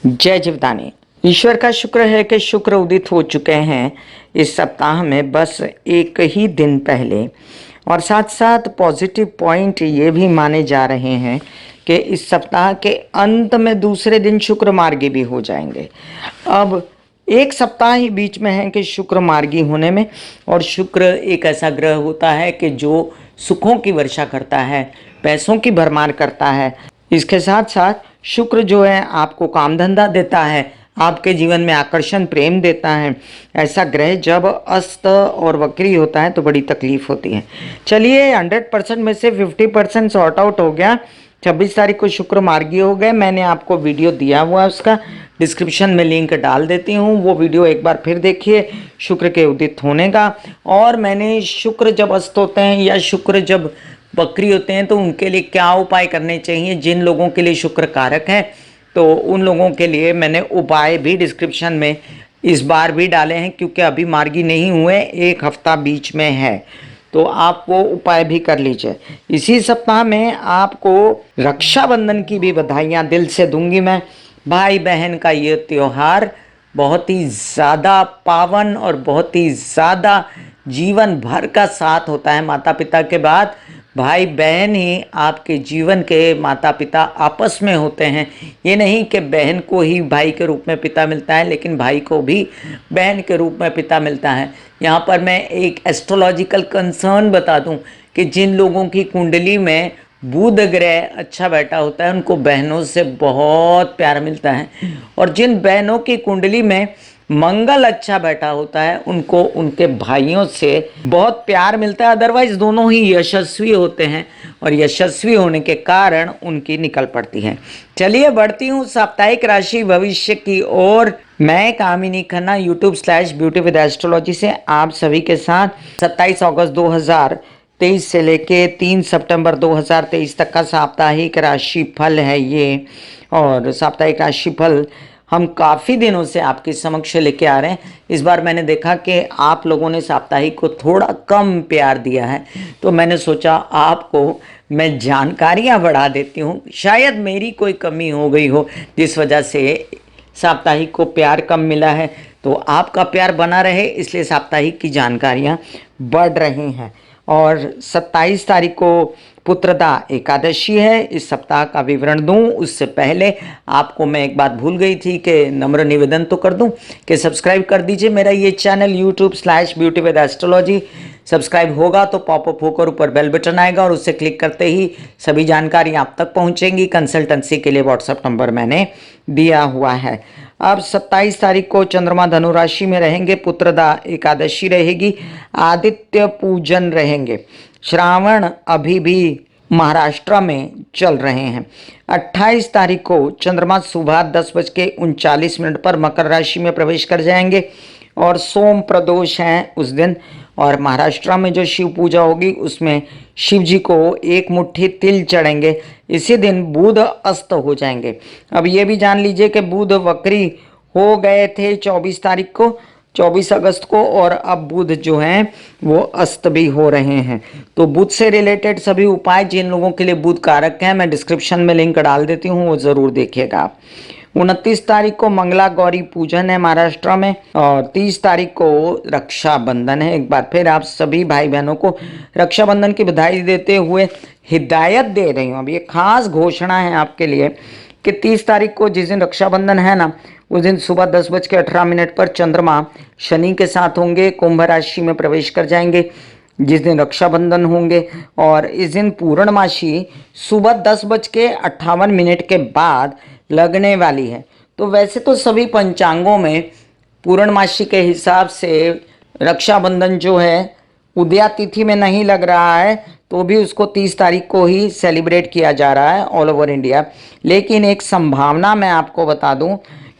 जय जीवदानी। ईश्वर का शुक्र है कि शुक्र उदित हो चुके हैं इस सप्ताह में, बस एक ही दिन पहले। और साथ साथ पॉजिटिव पॉइंट ये भी माने जा रहे हैं कि इस सप्ताह के अंत में दूसरे दिन शुक्र मार्गी भी हो जाएंगे। अब एक सप्ताह ही बीच में है कि शुक्र मार्गी होने में, और शुक्र एक ऐसा ग्रह होता है कि जो सुखों की वर्षा करता है, पैसों की भरमार करता है। इसके साथ साथ शुक्र जो है आपको काम धंधा देता है, आपके जीवन में आकर्षण प्रेम देता है। ऐसा ग्रह जब अस्त और वक्री होता है तो बड़ी तकलीफ होती है। चलिए 100% में से 50% सॉर्ट आउट हो गया। 26 तारीख को शुक्र मार्गी हो गए। मैंने आपको वीडियो दिया हुआ है, उसका डिस्क्रिप्शन में लिंक डाल देती हूँ, वो वीडियो एक बार फिर देखिए शुक्र के उदित होने का। और मैंने शुक्र जब अस्त होते हैं या शुक्र जब वक्री होते हैं तो उनके लिए क्या उपाय करने चाहिए, जिन लोगों के लिए शुक्र कारक है तो उन लोगों के लिए मैंने उपाय भी डिस्क्रिप्शन में इस बार भी डाले हैं, क्योंकि अभी मार्गी नहीं हुए, एक हफ्ता बीच में है, तो आप वो उपाय भी कर लीजिए। इसी सप्ताह में आपको रक्षाबंधन की भी बधाइयाँ दिल से दूंगी मैं। भाई बहन का ये त्यौहार बहुत ही ज़्यादा पावन और बहुत ही ज़्यादा जीवन भर का साथ होता है। माता पिता के बाद भाई बहन ही आपके जीवन के माता पिता आपस में होते हैं। ये नहीं कि बहन को ही भाई के रूप में पिता मिलता है, लेकिन भाई को भी बहन के रूप में पिता मिलता है। यहाँ पर मैं एक एस्ट्रोलॉजिकल कंसर्न बता दूं कि जिन लोगों की कुंडली में बुध ग्रह अच्छा बैठा होता है उनको बहनों से बहुत प्यार मिलता है, और जिन बहनों की कुंडली में मंगल अच्छा बैठा होता है उनको उनके भाइयों से बहुत प्यार मिलता है। अदरवाइज दोनों ही यशस्वी होते हैं और यशस्वी होने के कारण उनकी निकल पड़ती है। चलिए बढ़ती हूँ साप्ताहिक राशि भविष्य की ओर। मैं कामिनी खन्ना YouTube/ब्यूटी विद एस्ट्रोलॉजी से आप सभी के साथ 27 अगस्त 2023 से लेके 3 सितंबर 2023 तक का साप्ताहिक राशिफल है ये। और साप्ताहिक राशिफल हम काफ़ी दिनों से आपके समक्ष लेके आ रहे हैं। इस बार मैंने देखा कि आप लोगों ने साप्ताहिक को थोड़ा कम प्यार दिया है, तो मैंने सोचा आपको मैं जानकारियां बढ़ा देती हूँ। शायद मेरी कोई कमी हो गई हो जिस वजह से साप्ताहिक को प्यार कम मिला है, तो आपका प्यार बना रहे इसलिए साप्ताहिक की जानकारियाँ बढ़ रही हैं। और 27 तारीख को पुत्रदा एकादशी है। इस सप्ताह का विवरण दूं उससे पहले आपको मैं एक बात भूल गई थी कि नम्र निवेदन तो कर दूं कि सब्सक्राइब कर दीजिए मेरा ये चैनल YouTube/ब्यूटी विद एस्ट्रोलॉजी। सब्सक्राइब होगा तो पॉपअप होकर ऊपर बेल बटन आएगा और उससे क्लिक करते ही सभी जानकारी आप तक पहुंचेंगी। कंसल्टेंसी के लिए व्हाट्सएप नंबर मैंने दिया हुआ है। अब 27 तारीख को चंद्रमा धनु राशि में रहेंगे, पुत्रदा एकादशी रहेगी, आदित्य पूजन रहेंगे। श्रावण अभी भी महाराष्ट्र में चल रहे हैं। 28 तारीख को चंद्रमा सुबह 10:39 पर मकर राशि में प्रवेश कर जाएंगे और सोम प्रदोष हैं उस दिन। और महाराष्ट्र में जो शिव पूजा होगी उसमें शिव जी को एक मुट्ठी तिल चढ़ेंगे। इसी दिन बुध अस्त हो जाएंगे। अब ये भी जान लीजिए कि बुध वक्री हो गए थे 24 तारीख को, 24 अगस्त को, और अब बुध जो हैं वो अस्त भी हो रहे हैं। तो बुध से रिलेटेड सभी उपाय जिन लोगों के लिए बुध कारक हैं मैं डिस्क्रिप्शन में लिंक डाल देती हूँ, वो ज़रूर देखिएगा आप। 29 तारीख को मंगला गौरी पूजन है महाराष्ट्र में, और 30 तारीख को रक्षाबंधन है। एक बार फिर आप सभी भाई बहनों को रक्षाबंधन की बधाई देते हुए हिदायत दे रही हूँ। अब ये खास घोषणा है आपके लिए कि 30 तारीख को जिस दिन रक्षाबंधन है ना, उस दिन सुबह 10:18 पर चंद्रमा शनि के साथ होंगे, कुंभ राशि में प्रवेश कर जाएंगे जिस दिन रक्षाबंधन होंगे। और इस दिन पूर्णमासी सुबह 10:58 के बाद लगने वाली है। तो वैसे तो सभी पंचांगों में पूर्णमासी के हिसाब से रक्षाबंधन जो है उदया तिथि में नहीं लग रहा है, तो भी उसको 30 तारीख को ही सेलिब्रेट किया जा रहा है ऑल ओवर इंडिया। लेकिन एक संभावना मैं आपको बता दूं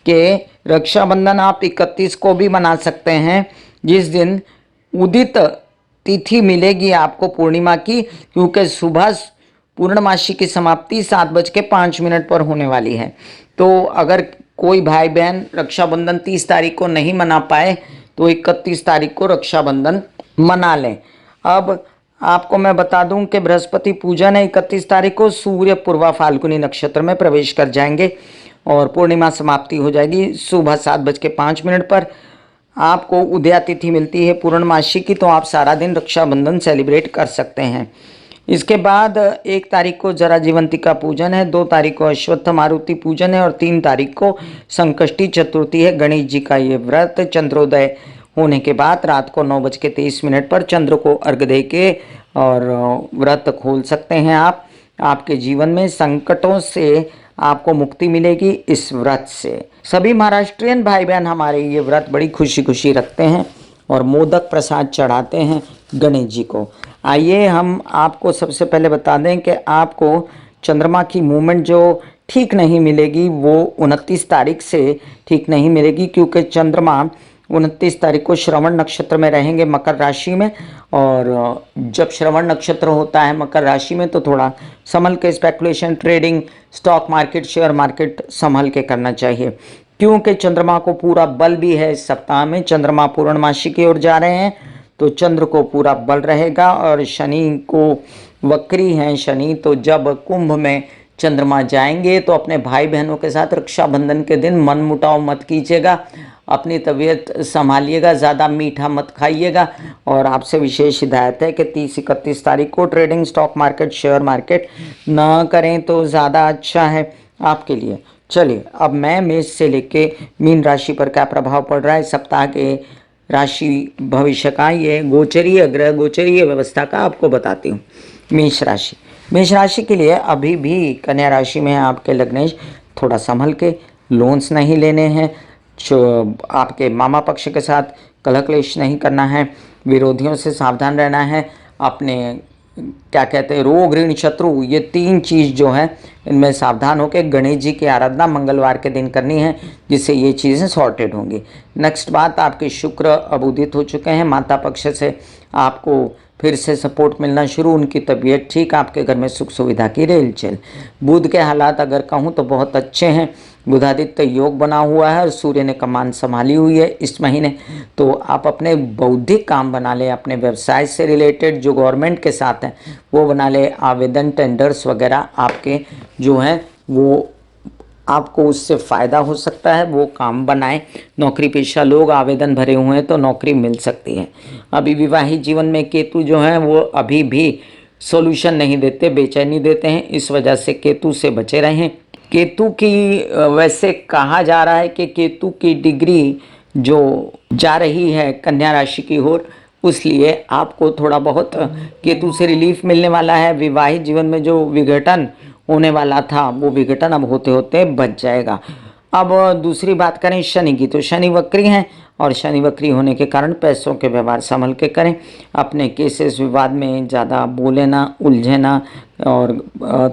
कि रक्षाबंधन आप 31 को भी मना सकते हैं, जिस दिन उदित तिथि मिलेगी आपको पूर्णिमा की, क्योंकि सुबह पूर्णमासी की समाप्ति 7:05 पर होने वाली है। तो अगर कोई भाई बहन रक्षाबंधन 30 तारीख को नहीं मना पाए तो 31 तारीख को रक्षाबंधन मना लें। अब आपको मैं बता दूं कि बृहस्पति पूजन है 31 तारीख को, सूर्य पूर्वा फाल्गुनी नक्षत्र में प्रवेश कर जाएंगे। और पूर्णिमा समाप्ति हो जाएगी सुबह 7:05 पर। आपको उदया तिथि मिलती है पूर्णमासी की, तो आप सारा दिन रक्षाबंधन सेलिब्रेट कर सकते हैं। इसके बाद 1 तारीख को जरा जीवंतिका पूजन है, 2 तारीख को अश्वत्थ मारुति पूजन है और 3 तारीख को संकष्टी चतुर्थी है। गणेश जी का ये व्रत चंद्रोदय होने के बाद रात को 9:23 पर चंद्र को अर्घ्य दे के और व्रत खोल सकते हैं आप। आपके जीवन में संकटों से आपको मुक्ति मिलेगी इस व्रत से। सभी महाराष्ट्रियन भाई बहन हमारे ये व्रत बड़ी खुशी खुशी रखते हैं और मोदक प्रसाद चढ़ाते हैं गणेश जी को। आइए हम आपको सबसे पहले बता दें कि आपको चंद्रमा की मूवमेंट जो ठीक नहीं मिलेगी वो 29 तारीख से ठीक नहीं मिलेगी, क्योंकि चंद्रमा 29 तारीख को श्रवण नक्षत्र में रहेंगे मकर राशि में। और जब श्रवण नक्षत्र होता है मकर राशि में तो थोड़ा संभल के speculation, trading, stock market, share market संभल के करना चाहिए, क्योंकि चंद्रमा को पूरा बल भी है इस सप्ताह में। चंद्रमा पूर्णमासी की ओर जा रहे हैं तो चंद्र को पूरा बल रहेगा और शनि को वक्री हैं शनि, तो जब कुंभ में चंद्रमा जाएंगे तो अपने भाई बहनों के साथ रक्षाबंधन के दिन मन मुटाव मत कीजिएगा, अपनी तबीयत संभालिएगा, ज़्यादा मीठा मत खाइएगा। और आपसे विशेष हिदायत है कि 30-31 तारीख को trading, stock market, share market ना करें तो ज़्यादा अच्छा है आपके लिए। चलिए अब मैं मेष से लेके मीन राशि पर क्या प्रभाव पड़ रहा है सप्ताह के राशि भविष्य का, ये गोचरीय ग्रह गोचरीय व्यवस्था का आपको बताती हूँ। मेष राशि, मेष राशि के लिए अभी भी कन्या राशि में है आपके लग्नेश, थोड़ा संभल के, लोन्स नहीं लेने हैं, आपके मामा पक्ष के साथ कलह क्लेश नहीं करना है, विरोधियों से सावधान रहना है, अपने क्या कहते हैं रोग ऋण शत्रु, ये 3 चीज़ जो है इनमें सावधान होकर गणेश जी की आराधना मंगलवार के दिन करनी है, जिससे ये चीज़ें सॉर्टेड होंगी। नेक्स्ट बात, आपके शुक्र अब उदित हो चुके हैं, माता पक्ष से आपको फिर से सपोर्ट मिलना शुरू, उनकी तबीयत ठीक, आपके घर में सुख सुविधा की रेलचेल। बुध के हालात अगर कहूँ तो बहुत अच्छे हैं, बुधादित्य योग बना हुआ है और सूर्य ने कमान संभाली हुई है इस महीने। तो आप अपने बौद्धिक काम बना लें, अपने व्यवसाय से रिलेटेड जो गवर्नमेंट के साथ हैं वो बना ले, आवेदन, टेंडर्स वगैरह आपके जो हैं वो आपको उससे फ़ायदा हो सकता है, वो काम बनाएं। नौकरी पेशा लोग आवेदन भरे हुए हैं तो नौकरी मिल सकती है। अभी विवाहित जीवन में केतु जो हैं वो अभी भी सॉल्यूशन नहीं देते, बेचैनी देते हैं, इस वजह से केतु से बचे रहें। केतु की वैसे कहा जा रहा है कि केतु की डिग्री जो जा रही है कन्या राशि की ओर, उसलिए आपको थोड़ा बहुत केतु से रिलीफ मिलने वाला है। विवाहित जीवन में जो विघटन होने वाला था वो विघटन अब होते होते बच जाएगा। अब दूसरी बात करें शनि की, तो शनि वक्री हैं और शनि वक्री होने के कारण पैसों के व्यवहार संभल के करें, अपने केसेस विवाद में ज़्यादा बोले ना, उलझे ना और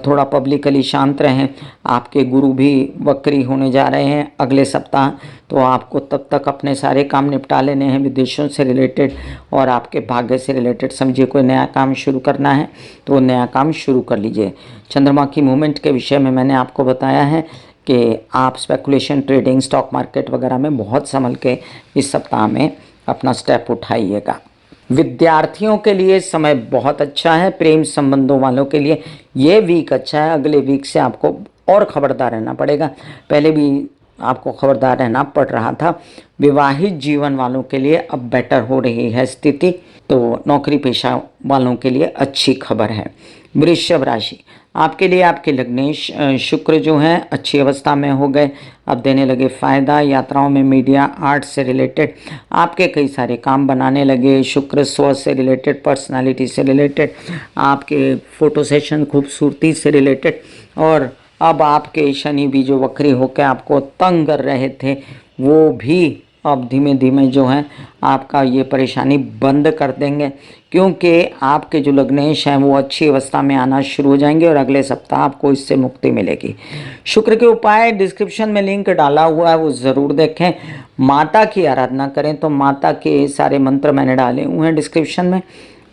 थोड़ा पब्लिकली शांत रहें। आपके गुरु भी वक्री होने जा रहे हैं अगले सप्ताह, तो आपको तब तक अपने सारे काम निपटा लेने हैं विदेशों से रिलेटेड और आपके भाग्य से रिलेटेड। समझिए कोई नया काम शुरू करना है तो नया काम शुरू कर लीजिए। चंद्रमा की मूवमेंट के विषय में मैंने आपको बताया है कि आप स्पेकुलेशन, ट्रेडिंग, स्टॉक मार्केट वगैरह में बहुत संभल के इस सप्ताह में अपना स्टेप उठाइएगा। विद्यार्थियों के लिए समय बहुत अच्छा है, प्रेम संबंधों वालों के लिए ये वीक अच्छा है। अगले वीक से आपको और खबरदार रहना पड़ेगा, पहले भी आपको खबरदार रहना पड़ रहा था। विवाहित जीवन वालों के लिए अब बेटर हो रही है स्थिति, तो नौकरी पेशा वालों के लिए अच्छी खबर है। वृषभ राशि, आपके लिए आपके लग्नेश शुक्र जो हैं अच्छी अवस्था में हो गए, अब देने लगे फ़ायदा। यात्राओं में, मीडिया, आर्ट से रिलेटेड आपके कई सारे काम बनाने लगे। शुक्र स्व से रिलेटेड, पर्सनालिटी से रिलेटेड, आपके फ़ोटो सेशन, खूबसूरती से रिलेटेड। और अब आपके शनि भी जो वक्री होकर आपको तंग कर रहे थे वो भी अब धीमे धीमे जो है आपका ये परेशानी बंद कर देंगे, क्योंकि आपके जो लग्नेश हैं वो अच्छी अवस्था में आना शुरू हो जाएंगे और अगले सप्ताह आपको इससे मुक्ति मिलेगी। शुक्र के उपाय डिस्क्रिप्शन में लिंक डाला हुआ है, वो ज़रूर देखें। माता की आराधना करें, तो माता के सारे मंत्र मैंने डाले हुए हैं डिस्क्रिप्शन में,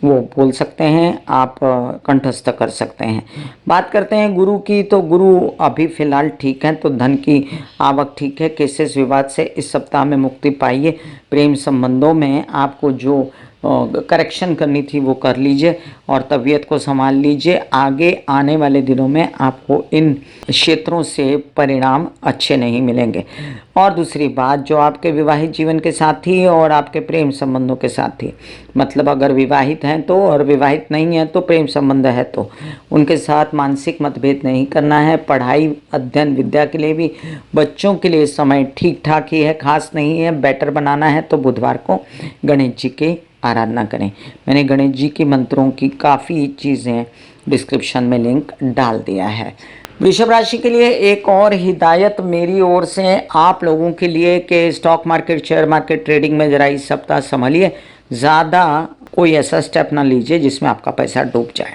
वो बोल सकते हैं आप, कंठस्थ कर सकते हैं। बात करते हैं गुरु की, तो गुरु अभी फ़िलहाल ठीक है, तो धन की आवक ठीक है। केसेस विवाद से इस सप्ताह में मुक्ति पाइए। प्रेम संबंधों में आपको जो करेक्शन करनी थी वो कर लीजिए और तबीयत को संभाल लीजिए। आगे आने वाले दिनों में आपको इन क्षेत्रों से परिणाम अच्छे नहीं मिलेंगे। और दूसरी बात, जो आपके विवाहित जीवन के साथी और आपके प्रेम संबंधों के साथी, मतलब अगर विवाहित हैं तो और विवाहित नहीं है तो प्रेम संबंध है तो उनके साथ मानसिक मतभेद नहीं करना है। पढ़ाई, अध्ययन, विद्या के लिए भी बच्चों के लिए समय ठीक ठाक ही है, खास नहीं है। बेटर बनाना है तो बुधवार को गणेश जी की आराधना करें। मैंने गणेश जी के मंत्रों की काफ़ी चीज़ें डिस्क्रिप्शन में लिंक डाल दिया है। वृषभ राशि के लिए एक और हिदायत मेरी ओर से आप लोगों के लिए कि stock market, share market, trading में ज़रा इस सप्ताह संभलिए। ज़्यादा कोई ऐसा स्टेप ना लीजिए जिसमें आपका पैसा डूब जाए।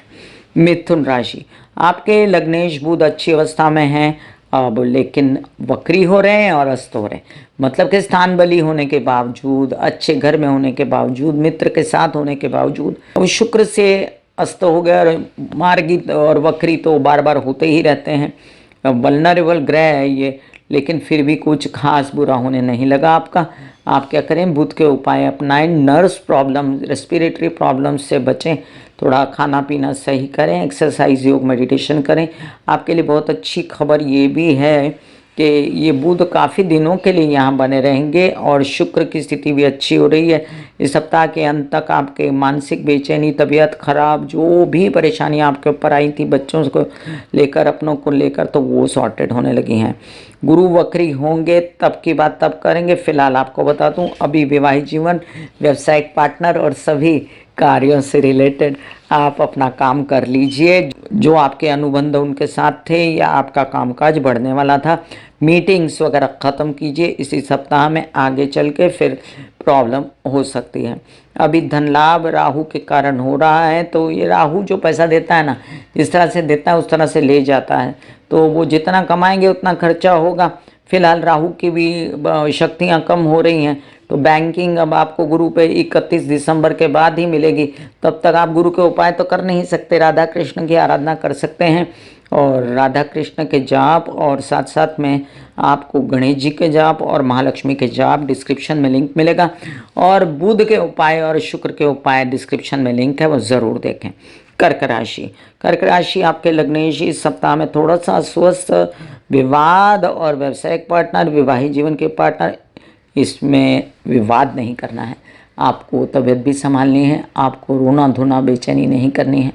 मिथुन राशि, आपके लग्नेश बुध अच्छी अवस्था में हैं अब, लेकिन वक्री हो रहे हैं और अस्त हो रहे हैं। मतलब कि स्थान बली होने के बावजूद, अच्छे घर में होने के बावजूद, मित्र के साथ होने के बावजूद, अब शुक्र से अस्त हो गया। और मार्गी और वक्री तो बार बार होते ही रहते हैं, वल्नरेबल ग्रह है ये, लेकिन फिर भी कुछ खास बुरा होने नहीं लगा आपका। आप क्या करें, बुध के उपाय अपनाएं। नर्व्स प्रॉब्लम, रेस्पिरेटरी प्रॉब्लम से बचें। थोड़ा खाना पीना सही करें, एक्सरसाइज, योग, मेडिटेशन करें। आपके लिए बहुत अच्छी खबर ये भी है कि ये बुध काफ़ी दिनों के लिए यहाँ बने रहेंगे और शुक्र की स्थिति भी अच्छी हो रही है। इस सप्ताह के अंत तक आपके मानसिक बेचैनी, तबीयत खराब, जो भी परेशानियाँ आपके ऊपर आई थी बच्चों को लेकर, अपनों को लेकर, तो वो सॉर्टेड होने लगी हैं। गुरु वक्री होंगे तब की बात तब करेंगे। फिलहाल आपको बता दूं, अभी विवाहित जीवन, व्यावसायिक पार्टनर और सभी कार्यों से रिलेटेड आप अपना काम कर लीजिए। जो आपके अनुबंध उनके साथ थे या आपका कामकाज बढ़ने वाला था, मीटिंग्स वगैरह ख़त्म कीजिए। इसी सप्ताह में आगे चल के फिर प्रॉब्लम हो सकती है। अभी धन लाभ राहु के कारण हो रहा है, तो ये राहु जो पैसा देता है ना, जिस तरह से देता है उस तरह से ले जाता है, तो वो जितना कमाएंगे उतना खर्चा होगा। फिलहाल राहु की भी शक्तियाँ कम हो रही हैं, तो बैंकिंग अब आपको गुरु पे 31 दिसंबर के बाद ही मिलेगी। तब तक आप गुरु के उपाय तो कर नहीं सकते, राधा कृष्ण की आराधना कर सकते हैं और राधा कृष्ण के जाप, और साथ साथ में आपको गणेश जी के जाप और महालक्ष्मी के जाप डिस्क्रिप्शन में लिंक मिलेगा। और बुध के उपाय और शुक्र के उपाय डिस्क्रिप्शन में लिंक है, वो ज़रूर देखें। कर्क राशि, कर्क राशि आपके लग्नेश इस सप्ताह में थोड़ा सा स्वस्थ, विवाद और व्यावसायिक पार्टनर, विवाहित जीवन के पार्टनर, इसमें विवाद नहीं करना है। आपको तबीयत भी संभालनी है, आपको रोना धोना बेचैनी नहीं करनी है।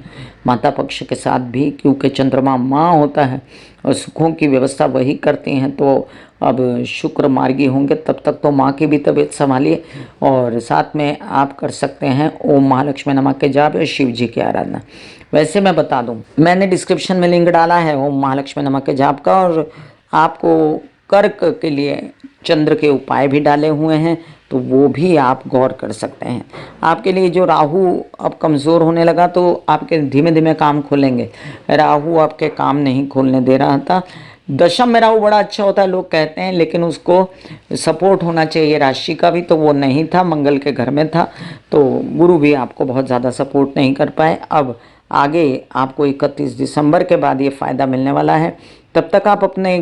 माता पक्ष के साथ भी, क्योंकि चंद्रमा माँ होता है और सुखों की व्यवस्था वही करती हैं, तो अब शुक्र मार्गी होंगे तब तक तो माँ की भी तबीयत संभालिए। और साथ में आप कर सकते हैं ओम महालक्ष्मी नमः के जाप या शिव जी की आराधना। वैसे मैं बता दूं, मैंने डिस्क्रिप्शन में लिंक डाला है ओम महालक्ष्मी नमः के जाप का, और आपको कर्क के लिए चंद्र के उपाय भी डाले हुए हैं, तो वो भी आप गौर कर सकते हैं। आपके लिए जो राहु अब कमज़ोर होने लगा, तो आपके धीमे धीमे काम खुलेंगे। राहु आपके काम नहीं खोलने दे रहा था। दशम में राहु बड़ा अच्छा होता है लोग कहते हैं, लेकिन उसको सपोर्ट होना चाहिए राशि का भी, तो वो नहीं था, मंगल के घर में था, तो गुरु भी आपको बहुत ज़्यादा सपोर्ट नहीं कर पाए। अब आगे आपको 31 दिसंबर के बाद ये फ़ायदा मिलने वाला है। तब तक आप अपने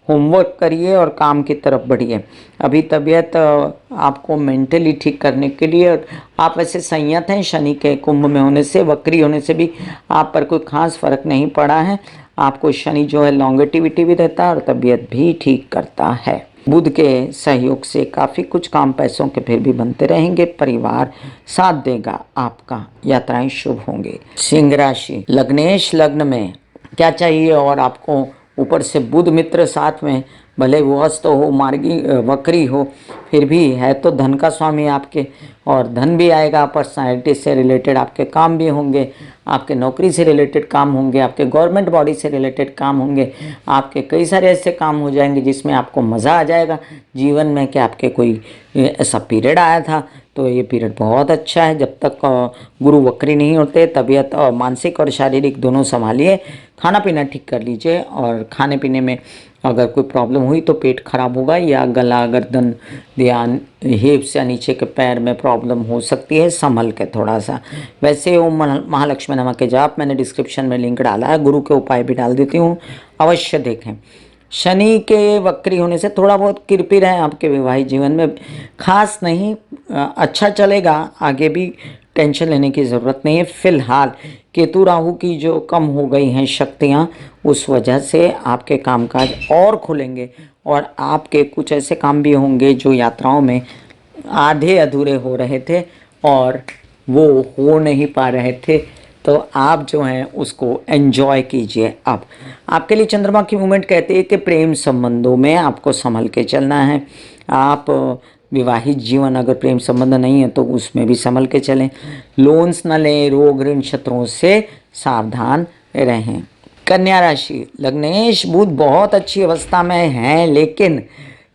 होमवर्क करिए और काम की तरफ बढ़िए। अभी तबीयत आपको मेंटली ठीक करने के लिए, आप वैसे संयत हैं, शनि के कुंभ में होने से, वक्री होने से भी आप पर कोई खास फर्क नहीं पड़ा है। आपको शनि जो है लॉन्गेटिविटी भी देता है और तबीयत भी ठीक करता है। बुध के सहयोग से काफ़ी कुछ काम पैसों के फिर भी बनते रहेंगे। परिवार साथ देगा आपका, यात्राएं शुभ होंगे। सिंह राशि, लग्नेश लग्न में क्या चाहिए, और आपको ऊपर से बुध मित्र साथ में, भले वो अस्त हो, मार्गी, वक्री हो, फिर भी है तो धन का स्वामी आपके, और धन भी आएगा। पर्सनैलिटी से रिलेटेड आपके काम भी होंगे, आपके नौकरी से रिलेटेड काम होंगे, आपके गवर्नमेंट बॉडी से रिलेटेड काम होंगे, आपके कई सारे ऐसे काम हो जाएंगे जिसमें आपको मज़ा आ जाएगा जीवन में कि आपके कोई ऐसा पीरियड आया था। तो ये पीरियड बहुत अच्छा है, जब तक गुरु वक्री नहीं होते। तबीयत और मानसिक और शारीरिक दोनों संभालिए, खाना पीना ठीक कर लीजिए, और खाने पीने में अगर कोई प्रॉब्लम हुई तो पेट खराब होगा, या गला, गर्दन, ध्यान, हिप्स या नीचे के पैर में प्रॉब्लम हो सकती है, संभल के थोड़ा सा। वैसे ओम महालक्ष्मी नमः के जाप मैंने डिस्क्रिप्शन में लिंक डाला है, गुरु के उपाय भी डाल देती हूँ, अवश्य देखें। शनि के वक्री होने से थोड़ा बहुत किरपिर है आपके वैवाहिक जीवन में, खास नहीं, अच्छा चलेगा, आगे भी टेंशन लेने की ज़रूरत नहीं है। फिलहाल केतु राहु की जो कम हो गई हैं शक्तियाँ, उस वजह से आपके कामकाज और खुलेंगे और आपके कुछ ऐसे काम भी होंगे जो यात्राओं में आधे अधूरे हो रहे थे और वो हो नहीं पा रहे थे, तो आप जो हैं उसको एंजॉय कीजिए। अब आपके लिए चंद्रमा की मूवमेंट कहते हैं कि प्रेम संबंधों में आपको संभल के चलना है। आप विवाहित जीवन अगर प्रेम संबंध नहीं है तो उसमें भी संभल के चलें। लोन्स न लें, रोग ऋण शत्रुओं से सावधान रहें। कन्या राशि, लग्नेश बुध बहुत अच्छी अवस्था में हैं, लेकिन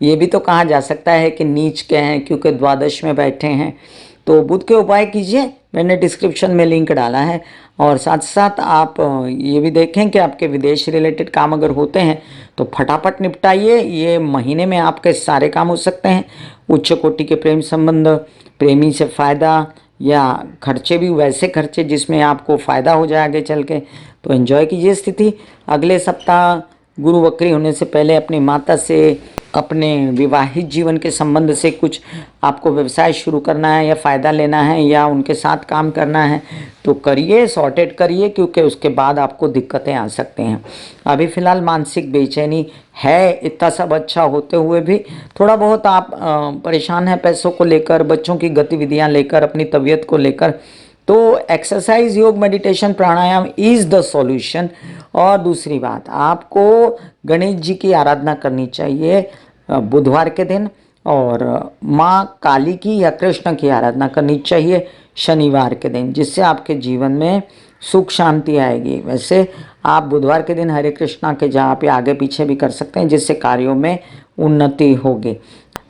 ये भी तो कहा जा सकता है कि नीच के हैं क्योंकि द्वादश में बैठे हैं। तो बुध के उपाय कीजिए, मैंने डिस्क्रिप्शन में लिंक डाला है। और साथ साथ आप ये भी देखें कि आपके विदेश रिलेटेड काम अगर होते हैं तो फटाफट निपटाइए, ये महीने में आपके सारे काम हो सकते हैं। उच्च कोटि के प्रेम संबंध, प्रेमी से फ़ायदा या खर्चे भी वैसे खर्चे जिसमें आपको फ़ायदा हो जाए आगे चल के, तो एंजॉय कीजिए स्थिति। अगले सप्ताह गुरु वक्री होने से पहले अपनी माता से, अपने विवाहित जीवन के संबंध से कुछ आपको व्यवसाय शुरू करना है या फ़ायदा लेना है या उनके साथ काम करना है तो करिए, सॉर्टेड करिए, क्योंकि उसके बाद आपको दिक्कतें आ सकते हैं। अभी फ़िलहाल मानसिक बेचैनी है, इतना सब अच्छा होते हुए भी थोड़ा बहुत आप परेशान हैं पैसों को लेकर, बच्चों की गतिविधियां लेकर, अपनी तबीयत को लेकर। तो एक्सरसाइज, योग, meditation, pranayama is the solution. और दूसरी बात, आपको गणेश जी की आराधना करनी चाहिए बुधवार के दिन, और माँ काली की या कृष्ण की आराधना करनी चाहिए शनिवार के दिन, जिससे आपके जीवन में सुख शांति आएगी। वैसे आप बुधवार के दिन हरे कृष्णा के जहाँ पे आगे पीछे भी कर सकते हैं, जिससे कार्यों में उन्नति होगी।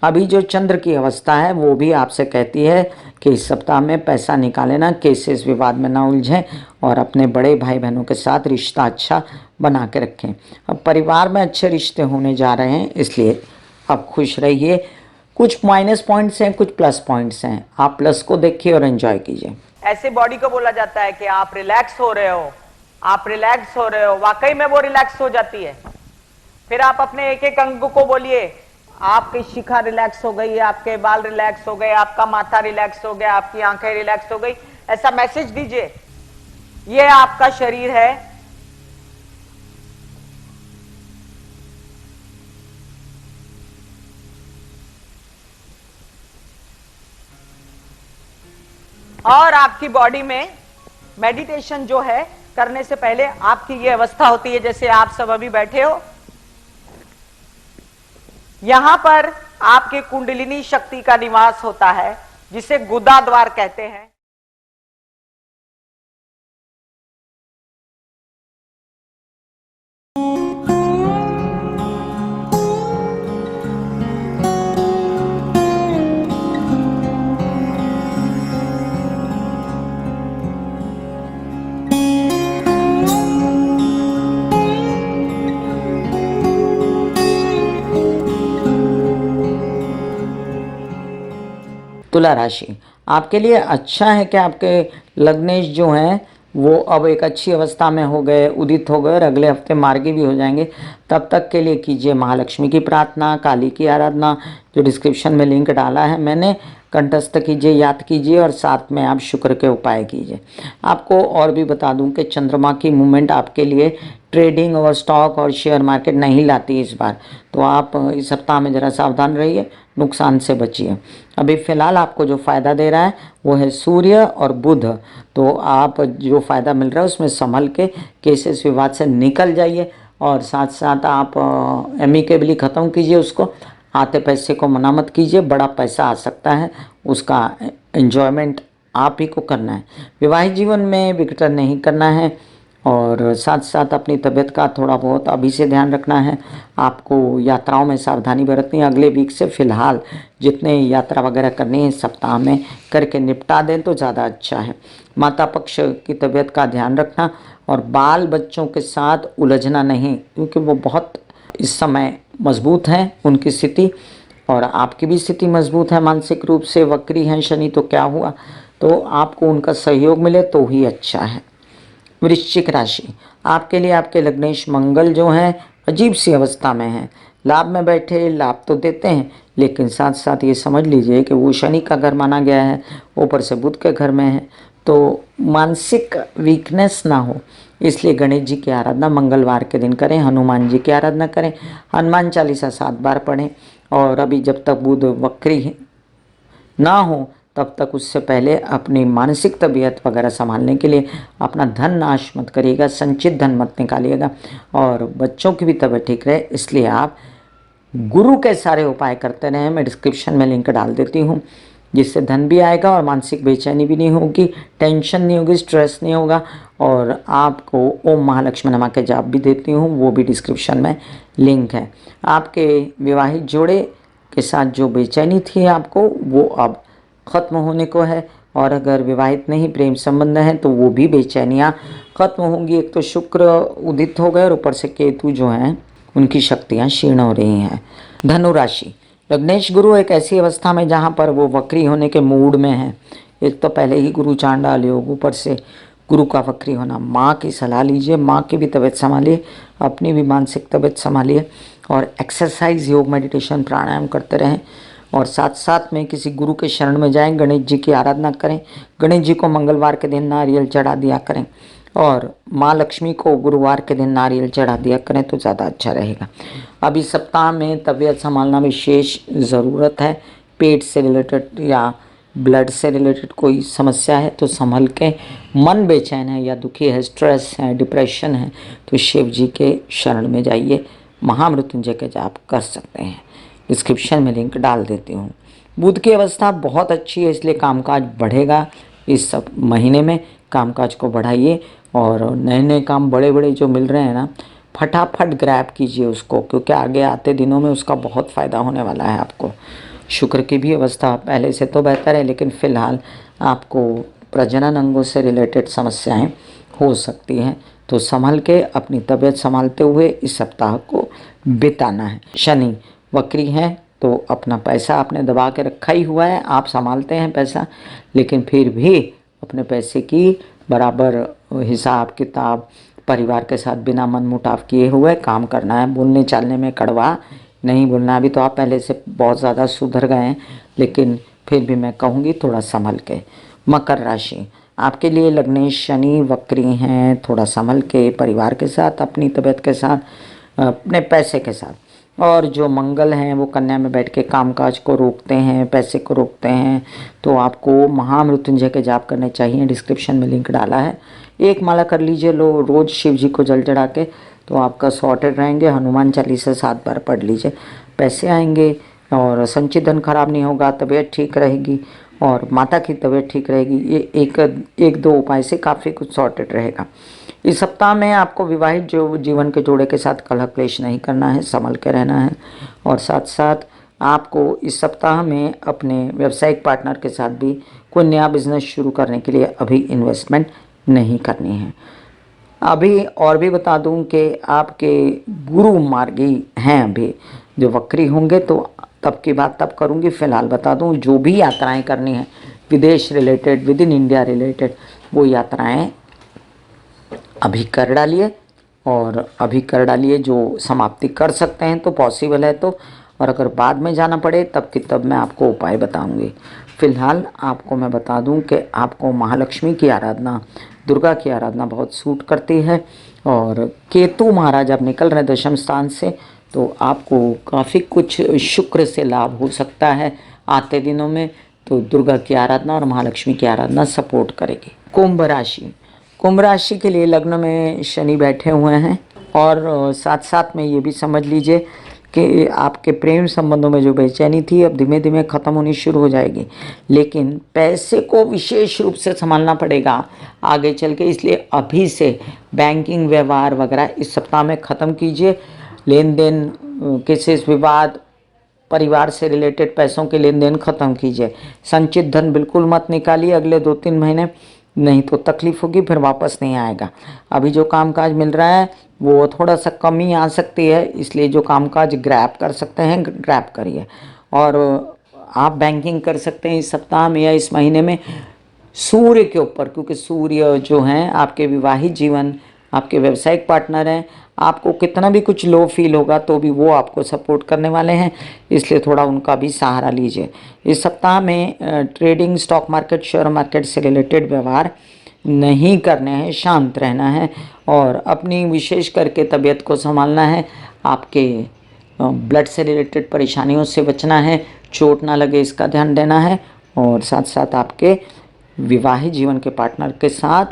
अभी जो चंद्र की अवस्था है वो भी आपसे कहती है कि इस सप्ताह में पैसा निकाले ना, केसेस विवाद में ना उलझें और अपने बड़े भाई बहनों के साथ रिश्ता अच्छा बना के रखें। अब परिवार में अच्छे रिश्ते होने जा रहे हैं, इसलिए अब खुश रहिए। कुछ माइनस पॉइंट्स हैं, कुछ प्लस पॉइंट्स हैं, आप प्लस को देखिए और एंजॉय कीजिए। ऐसे बॉडी को बोला जाता है कि आप रिलैक्स हो रहे हो, आप रिलैक्स हो रहे हो, वाकई में वो रिलैक्स हो जाती है। फिर आप अपने एक एक अंग को बोलिए, आपकी शिखा रिलैक्स हो गई, आपके बाल रिलैक्स हो गए, आपका माथा रिलैक्स हो गया, आपकी आंखें रिलैक्स हो गई, ऐसा मैसेज दीजिए। ये आपका शरीर है, और आपकी बॉडी में मेडिटेशन जो है करने से पहले आपकी ये अवस्था होती है, जैसे आप सब अभी बैठे हो, यहां पर आपके कुंडलिनी शक्ति का निवास होता है, जिसे गुदा द्वार कहते हैं। तुला राशि, आपके लिए अच्छा है कि आपके लग्नेश जो हैं वो अब एक अच्छी अवस्था में हो गए, उदित हो गए और अगले हफ्ते मार्गी भी हो जाएंगे। तब तक के लिए कीजिए महालक्ष्मी की प्रार्थना, काली की आराधना, जो डिस्क्रिप्शन में लिंक डाला है मैंने, कंठस्थ कीजिए, याद कीजिए और साथ में आप शुक्र के उपाय कीजिए। आपको और भी बता दूं कि चंद्रमा की मूवमेंट आपके लिए ट्रेडिंग और स्टॉक और शेयर मार्केट नहीं लाती इस बार, तो आप इस सप्ताह में ज़रा सावधान रहिए, नुकसान से बचिए। अभी फ़िलहाल आपको जो फ़ायदा दे रहा है वो है सूर्य और बुध, तो आप जो फ़ायदा मिल रहा है उसमें संभल के केसेस विवाद से निकल जाइए और साथ साथ आप एमिकेबली ख़त्म कीजिए उसको। आते पैसे को मना मत कीजिए, बड़ा पैसा आ सकता है, उसका एंजॉयमेंट आप ही को करना है। विवाहित जीवन में विघटन नहीं करना है और साथ साथ अपनी तबीयत का थोड़ा बहुत अभी से ध्यान रखना है। आपको यात्राओं में सावधानी बरतनी है। अगले वीक से फ़िलहाल जितने यात्रा वगैरह करनी है सप्ताह में करके निपटा दें तो ज़्यादा अच्छा है। माता पक्ष की तबीयत का ध्यान रखना और बाल बच्चों के साथ उलझना नहीं, क्योंकि वो बहुत इस समय मजबूत हैं उनकी स्थिति, और आपकी भी स्थिति मजबूत है मानसिक रूप से। वक्री हैं शनि तो क्या हुआ, तो आपको उनका सहयोग मिले तो ही अच्छा है। वृश्चिक राशि, आपके लिए आपके लग्नेश मंगल जो हैं अजीब सी अवस्था में हैं। लाभ में बैठे, लाभ तो देते हैं, लेकिन साथ साथ ये समझ लीजिए कि वो शनि का घर माना गया है, ऊपर से बुध के घर में है, तो मानसिक वीकनेस ना हो, इसलिए गणेश जी की आराधना मंगलवार के दिन करें, हनुमान जी की आराधना करें, हनुमान चालीसा 7 बार पढ़ें। और अभी जब तक बुध वक्री ना हो तब तक उससे पहले अपनी मानसिक तबीयत वगैरह संभालने के लिए अपना धन नाश मत करिएगा, संचित धन मत निकालिएगा, और बच्चों की भी तबीयत ठीक रहे इसलिए आप गुरु के सारे उपाय करते रहें। मैं डिस्क्रिप्शन में लिंक डाल देती हूँ, जिससे धन भी आएगा और मानसिक बेचैनी भी नहीं होगी, टेंशन नहीं होगी, स्ट्रेस नहीं होगा। और आपको ओम महालक्ष्मी नमः के जाप भी देती हूँ, वो भी डिस्क्रिप्शन में लिंक है। आपके विवाहित जोड़े के साथ जो बेचैनी थी आपको, वो अब ख़त्म होने को है, और अगर विवाहित नहीं, प्रेम संबंध है, तो वो भी बेचैनियाँ ख़त्म होंगी। एक तो शुक्र उदित हो गए और ऊपर से केतु जो हैं उनकी शक्तियाँ क्षीण हो रही हैं। धनु राशि, लग्नेश गुरु एक ऐसी अवस्था में जहाँ पर वो वक्री होने के मूड में है। एक तो पहले ही गुरु चांडाल योग, ऊपर से गुरु का वक्री होना। माँ की सलाह लीजिए, माँ की भी तबीयत संभालिए, अपनी भी मानसिक तबीयत संभालिए, और एक्सरसाइज, योग, मेडिटेशन, प्राणायाम करते रहें। और साथ साथ में किसी गुरु के शरण में जाएं, गणेश जी की आराधना करें, गणेश जी को मंगलवार के दिन नारियल चढ़ा दिया करें, और माँ लक्ष्मी को गुरुवार के दिन नारियल चढ़ा दिया करें तो ज़्यादा अच्छा रहेगा। अभी सप्ताह में तबीयत संभालना विशेष ज़रूरत है। पेट से रिलेटेड या ब्लड से रिलेटेड कोई समस्या है तो संभल के, मन बेचैन है या दुखी है, स्ट्रेस है, डिप्रेशन है, तो शिव जी के शरण में जाइए, महामृत्युंजय के जाप कर सकते हैं। डिस्क्रिप्शन में लिंक डाल देती हूँ। बुध की अवस्था बहुत अच्छी है, इसलिए कामकाज बढ़ेगा। इस सब महीने में कामकाज को बढ़ाइए, और नए नए काम बड़े बड़े जो मिल रहे हैं ना, फटाफट ग्रैब कीजिए उसको, क्योंकि आगे आते दिनों में उसका बहुत फ़ायदा होने वाला है आपको। शुक्र की भी अवस्था पहले से तो बेहतर है, लेकिन फ़िलहाल आपको प्रजनन अंगों से रिलेटेड समस्याएं हो सकती हैं, तो संभल के अपनी तबीयत संभालते हुए इस सप्ताह को बिताना है। शनि वक्री है तो अपना पैसा आपने दबा के रखा ही हुआ है, आप संभालते हैं पैसा, लेकिन फिर भी अपने पैसे की बराबर हिसाब किताब, परिवार के साथ बिना मन मुटाव किए हुए काम करना है। बोलने चालने में कड़वा नहीं बोलना। अभी तो आप पहले से बहुत ज़्यादा सुधर गए हैं, लेकिन फिर भी मैं कहूँगी थोड़ा संभल के। मकर राशि, आपके लिए लग्नेश शनि वक्री हैं, थोड़ा संभल के परिवार के साथ, अपनी तबीयत के साथ, अपने पैसे के साथ। और जो मंगल हैं वो कन्या में बैठ के कामकाज को रोकते हैं, पैसे को रोकते हैं, तो आपको महामृत्युंजय के जाप करने चाहिए। डिस्क्रिप्शन में लिंक डाला है, एक माला कर लीजिए रोज़ शिव जी को जल चढ़ा के, तो आपका सॉर्टेड रहेंगे। हनुमान चालीसा 7 बार पढ़ लीजिए, पैसे आएंगे और संचित धन खराब नहीं होगा, तबीयत ठीक रहेगी और माता की तबीयत ठीक रहेगी। ये एक दो उपाय से काफ़ी कुछ सॉर्टेड रहेगा। इस सप्ताह में आपको विवाहित जो जीवन के जोड़े के साथ कलह क्लेश नहीं करना है, संभल के रहना है। और साथ साथ आपको इस सप्ताह में अपने व्यावसायिक पार्टनर के साथ भी कोई नया बिजनेस शुरू करने के लिए अभी इन्वेस्टमेंट नहीं करनी है। अभी और भी बता दूं कि आपके गुरु मार्गी हैं, अभी जो वक्री होंगे तो तब की बात तब करूंगी। फिलहाल बता दूं, जो भी यात्राएं करनी है विदेश related, with in India related, वो यात्राएं अभी कर डालिए, और अभी कर डालिए जो समाप्ति कर सकते हैं तो पॉसिबल है तो, और अगर बाद में जाना पड़े तब की तब मैं आपको उपाय बताऊंगी। फिलहाल आपको मैं बता दूं कि आपको महालक्ष्मी की आराधना, दुर्गा की आराधना बहुत सूट करती है, और केतु महाराज अब निकल रहे दशम स्थान से, तो आपको काफ़ी कुछ शुक्र से लाभ हो सकता है आते दिनों में। तो दुर्गा की आराधना और महालक्ष्मी की आराधना सपोर्ट करेगी। कुंभ राशि, कुंभ राशि के लिए लग्न में शनि बैठे हुए हैं, और साथ साथ में ये भी समझ लीजिए कि आपके प्रेम संबंधों में जो बेचैनी थी अब धीमे धीमे ख़त्म होनी शुरू हो जाएगी, लेकिन पैसे को विशेष रूप से संभालना पड़ेगा आगे चल के, इसलिए अभी से बैंकिंग व्यवहार वगैरह इस सप्ताह में ख़त्म कीजिए। लेन देन, केसेस, विवाद, परिवार से रिलेटेड पैसों के लेन देन ख़त्म कीजिए। संचित धन बिल्कुल मत निकालिए अगले 2-3 महीने, नहीं तो तकलीफ होगी, फिर वापस नहीं आएगा। अभी जो कामकाज मिल रहा है वो थोड़ा सा कमी आ सकती है, इसलिए जो कामकाज ग्रैब कर सकते हैं ग्रैब करिए। और आप बैंकिंग कर सकते हैं इस सप्ताह में या इस महीने में सूर्य के ऊपर, क्योंकि सूर्य जो हैं आपके विवाहित जीवन, आपके व्यावसायिक पार्टनर हैं, आपको कितना भी कुछ लो फील होगा तो भी वो आपको सपोर्ट करने वाले हैं, इसलिए थोड़ा उनका भी सहारा लीजिए। इस सप्ताह में trading, stock market, share market से रिलेटेड व्यवहार नहीं करने हैं, शांत रहना है और अपनी विशेष करके तबीयत को संभालना है। आपके ब्लड से रिलेटेड परेशानियों से बचना है, चोट ना लगे इसका ध्यान देना है और साथ साथ आपके विवाहित जीवन के पार्टनर के साथ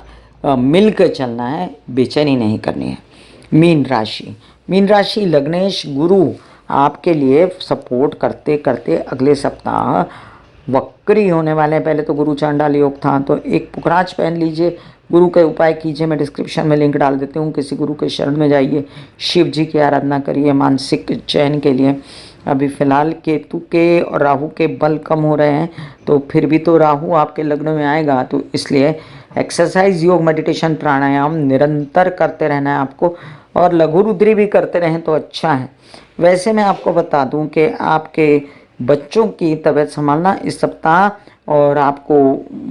मिलकर चलना है, बेचैनी नहीं करनी है। मीन राशि लग्नेश गुरु आपके लिए सपोर्ट करते करते अगले सप्ताह वक्री होने वाले हैं। पहले तो गुरु चांडाल योग था, तो एक पुखराज पहन लीजिए, गुरु के उपाय कीजिए। मैं डिस्क्रिप्शन में लिंक डाल देती हूँ, किसी गुरु के शरण में जाइए, शिव जी की आराधना करिए मानसिक चैन के लिए। अभी फिलहाल केतु के और राहु के बल कम हो रहे हैं, तो फिर भी तो राहु आपके लग्न में आएगा, तो इसलिए एक्सरसाइज, योग, मेडिटेशन, प्राणायाम निरंतर करते रहना है आपको और लघु रुद्री भी करते रहें तो अच्छा है। वैसे मैं आपको बता दूं कि आपके बच्चों की तबीयत संभालना इस सप्ताह और आपको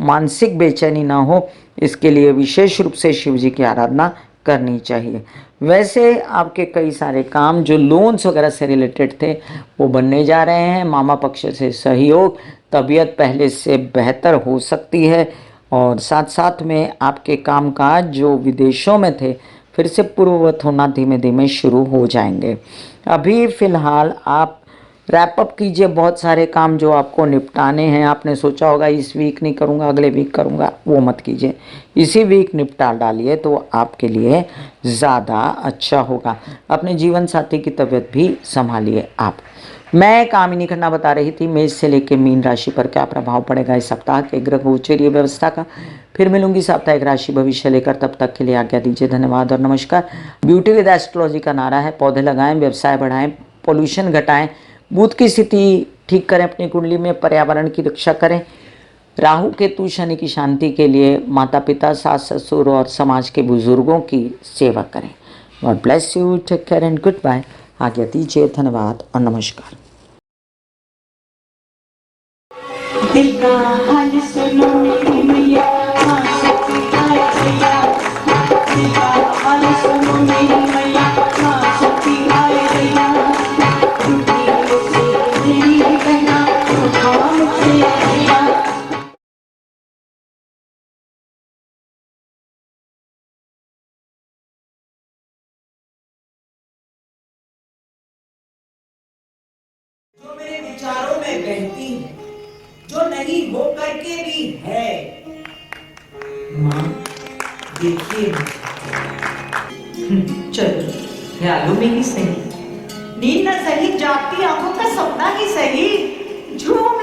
मानसिक बेचैनी ना हो, इसके लिए विशेष रूप से शिव जी की आराधना करनी चाहिए। वैसे आपके कई सारे काम जो लोन्स वगैरह से रिलेटेड थे वो बनने जा रहे हैं। मामा पक्ष से सहयोग, तबीयत पहले से बेहतर हो सकती है और साथ साथ में आपके कामकाज जो विदेशों में थे फिर से पूर्ववत होना धीमे धीमे शुरू हो जाएंगे। अभी फ़िलहाल आप रैप अप कीजिए बहुत सारे काम जो आपको निपटाने हैं। आपने सोचा होगा इस वीक नहीं करूँगा, अगले वीक करूँगा, वो मत कीजिए, इसी वीक निपटा डालिए तो आपके लिए ज़्यादा अच्छा होगा। अपने जीवन साथी की तबीयत भी संभालिए आप। मैं कामिनी खन्ना बता रही थी मेष से लेकर मीन राशि पर क्या प्रभाव पड़ेगा इस सप्ताह के ग्रह गोचरीय व्यवस्था का। फिर मिलूंगी साप्ताहिक राशि भविष्य लेकर, तब तक के लिए आज्ञा दीजिए। धन्यवाद और नमस्कार। ब्यूटी विद एस्ट्रोलॉजी का नारा है, पौधे लगाएं, व्यवसाय बढ़ाएं, पोल्यूशन घटाएं, बुध की स्थिति ठीक करें अपनी कुंडली में, पर्यावरण की रक्षा करें। राहु केतु शनि की शांति के लिए माता पिता, सास ससुर और समाज के बुजुर्गों की सेवा करें। God bless you, take care and goodbye. आज्ञा दीजिए, धन्यवाद और नमस्कार। दिल का हाल सुनो मेरी मैया, हाँ शक्ति आए भैया। दिल का हाल सुनो मेरी मैया, हाँ शक्ति आए भैया। टूटी से मेरी बहना, उठा मुझसे भैया। जो मेरे विचारों में बहती है, जो नहीं हो करके भी है। माँ देखिए, चलो ख्यालों में ही सही, नींद न सही, जागती आंखों का सपना ही सही, झूम